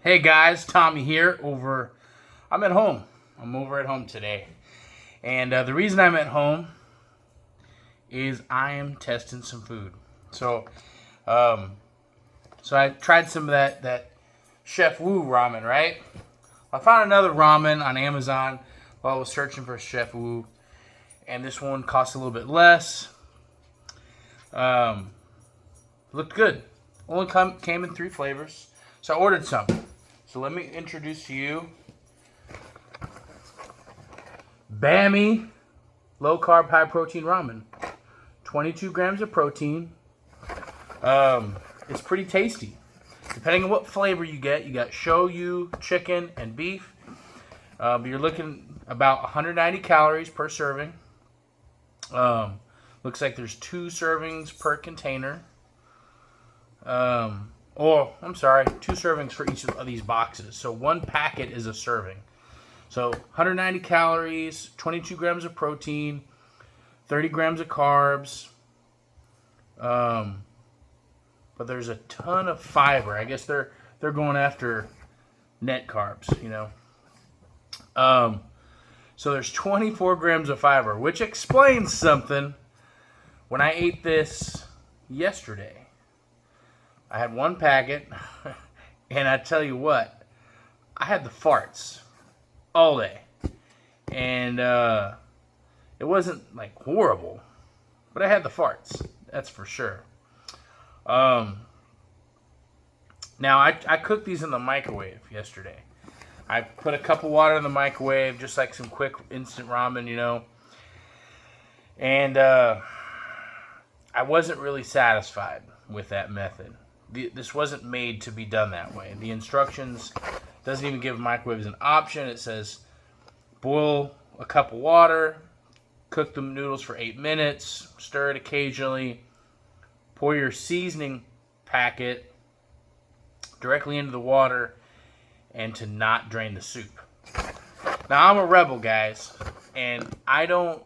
Hey guys, Tommy here. I'm at home. I'm over at home today, and the reason I'm at home is I am testing some food. So, um, so I tried some of that Chef Wu ramen. Right? I found another ramen on Amazon while I was searching for Chef Wu, and this one cost a little bit less. Um, Looked good. Only came in 3 flavors, so I ordered some. So let me introduce to you Bami low carb high protein ramen. 22 grams of protein. It's pretty tasty. Depending on what flavor you got shoyu, chicken, and beef. You're looking about 190 calories per serving. Looks like there's 2 servings per container. I'm sorry, 2 servings for each of these boxes. So 1 packet is a serving. So 190 calories, 22 grams of protein, 30 grams of carbs. But there's a ton of fiber. I guess they're going after net carbs, you know. So there's 24 grams of fiber, which explains something. When I ate this yesterday, I had 1 packet, and I tell you what, I had the farts all day. And it wasn't like horrible, but I had the farts. That's for sure. Now, I cooked these in the microwave yesterday. I put a cup of water in the microwave, just like some quick instant ramen, you know. And I wasn't really satisfied with that method. This wasn't made to be done that way. The instructions doesn't even give microwaves an option. It says boil a cup of water, cook the noodles for 8 minutes, stir it occasionally, pour your seasoning packet directly into the water, and to not drain the soup. Now, I'm a rebel, guys, and I don't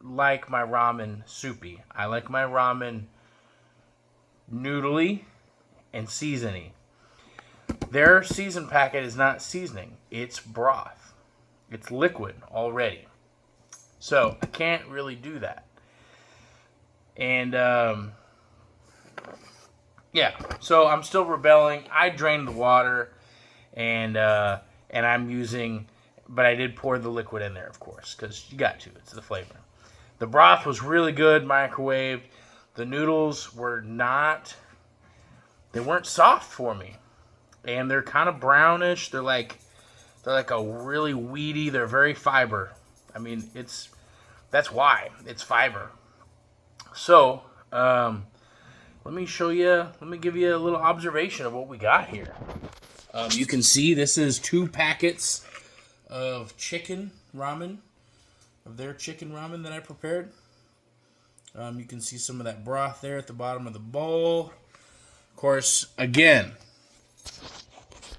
like my ramen soupy. I like my ramen noodly and seasony. Their season packet is not seasoning. It's broth. It's liquid already. So I can't really do that. And so I'm still rebelling. I drained the water, and I'm using, but I did pour the liquid in there, of course, because you got to. It's the flavor. The broth was really good, microwaved. The noodles they weren't soft for me, and they're kind of brownish. They're like a really weedy. They're very fiber. I mean, that's why it's fiber. So let me show you. Let me give you a little observation of what we got here. You can see this is 2 packets of chicken ramen, of their chicken ramen that I prepared. You can see some of that broth there at the bottom of the bowl. Of course, again,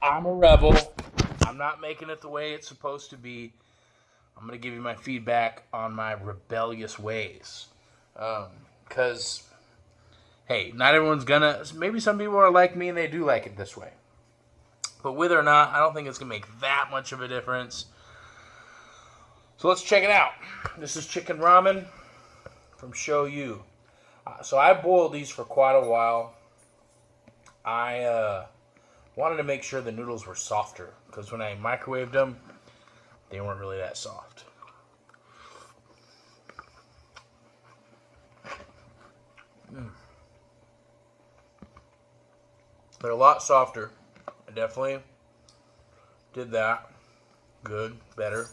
I'm a rebel. I'm not making it the way it's supposed to be. I'm going to give you my feedback on my rebellious ways. Because, hey, not everyone's gonna. Maybe some people are like me and they do like it this way. But whether or not, I don't think it's going to make that much of a difference. So let's check it out. This is chicken ramen from Shoyu. So I boiled these for quite a while. I wanted to make sure the noodles were softer, because when I microwaved them, they weren't really that soft. They're a lot softer. I definitely did that. Good, better.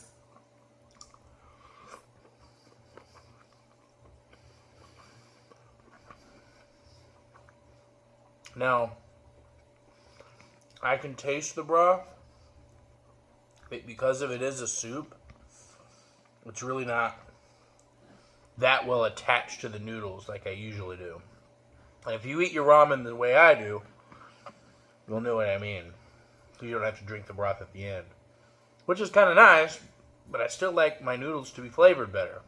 Now, I can taste the broth, but because of it is a soup, it's really not that well attached to the noodles like I usually do. And if you eat your ramen the way I do, you'll know what I mean. So you don't have to drink the broth at the end. Which is kind of nice, but I still like my noodles to be flavored better.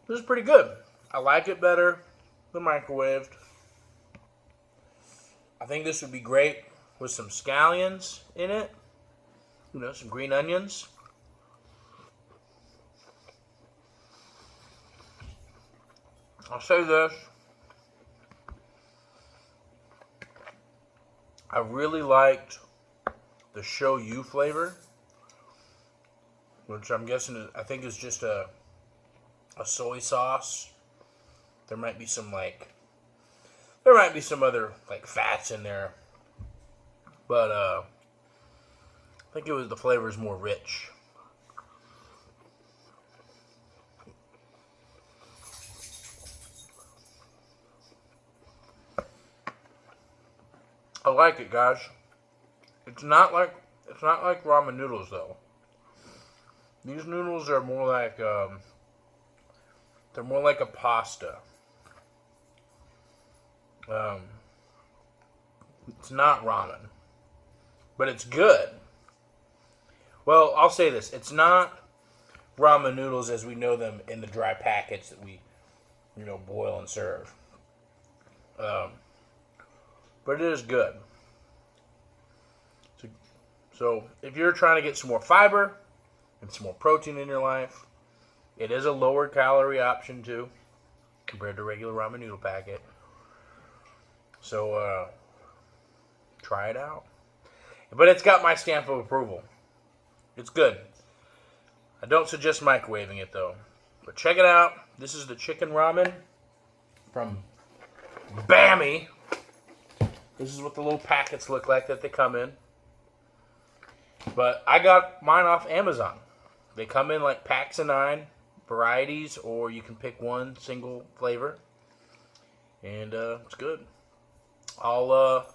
This is pretty good. I like it better than microwaved. I think this would be great with some scallions in it. You know, some green onions. I'll say this. I really liked the Shoyu flavor, which I'm guessing, I think is just a soy sauce. There might be some other like fats in there, but I think the flavor is more rich. I like it, guys. It's not like ramen noodles though. These noodles are more like they're more like a pasta. It's not ramen, but it's good. Well, I'll say this: it's not ramen noodles as we know them in the dry packets that we, boil and serve. But it is good. So if you're trying to get some more fiber and some more protein in your life, it is a lower calorie option too, compared to regular ramen noodle packet. So try it out. But it's got my stamp of approval. It's good. I don't suggest microwaving it though. But check it out. This is the chicken ramen from Bami. This is what the little packets look like that they come in. But I got mine off Amazon. They come in like packs of 9 varieties, or you can pick one single flavor. And it's good. I'll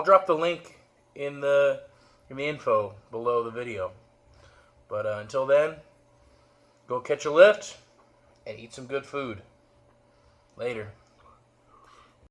drop the link in the info below the video. But until then, go catch a lift and eat some good food. Later.